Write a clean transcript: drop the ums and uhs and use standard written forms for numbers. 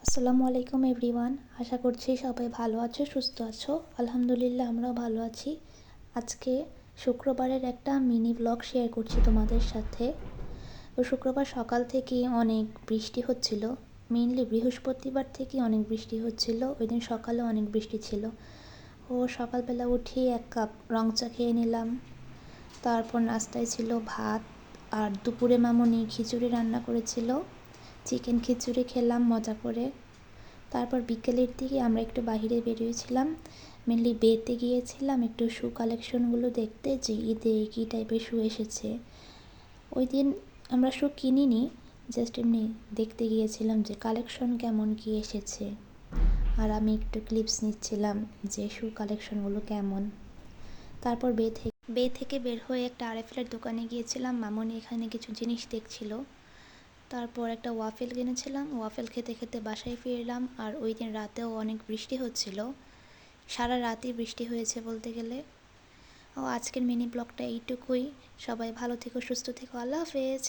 আসসালামু আলাইকুম এভরিওয়ান। আশা করছি সবাই ভালো আছো, সুস্থ আছো। আলহামদুলিল্লাহ আমরাও ভালো আছি। আজকে শুক্রবারের একটা মিনি ব্লগ শেয়ার করছি তোমাদের সাথে। তো শুক্রবার সকাল থেকেই অনেক বৃষ্টি হচ্ছিল। মেইনলি বৃহস্পতিবার থেকেই অনেক বৃষ্টি হচ্ছিল, ওই দিন সকালে অনেক বৃষ্টি ছিল। সকালবেলা উঠেই 1 কাপ রং চা খেয়ে নিলাম। তারপর নাস্তায় ছিল ভাত, আর দুপুরে মামুনি খিচুড়ি রান্না করেছিল, চিকেন খিচুড়ি খেলাম মজা করে। তারপর বিকেলের দিকে আমরা একটু বাইরে বেরিয়েছিলাম, মেনলি বেতে গিয়েছিলাম একটু শু কালেকশনগুলো দেখতে, যে ঈদে কী টাইপের শু এসেছে। ওই দিন আমরা শু কিনিনি, জাস্ট এমনি দেখতে গিয়েছিলাম যে কালেকশন কেমন কী এসেছে, আর আমি একটু ক্লিপস নিচ্ছিলাম যে শু কালেকশনগুলো কেমন। তারপর বে থেকে বের হয়ে একটা আরএফএলের দোকানে গিয়েছিলাম, মামুনি এখানে কিছু জিনিস দেখছিল। তারপর একটা ওয়াফেল কিনেছিলাম, ওয়াফেল খেতে খেতে বাসায় ফিরলাম। আর ওই দিন রাতেও অনেক বৃষ্টি হচ্ছিল, সারা রাতই বৃষ্টি হয়েছে বলতে গেলে। আজকের মিনি ব্লগটা এইটুকুই। সবাই ভালো থেকো, সুস্থ থেকো, আল্লাহ হাফেজ।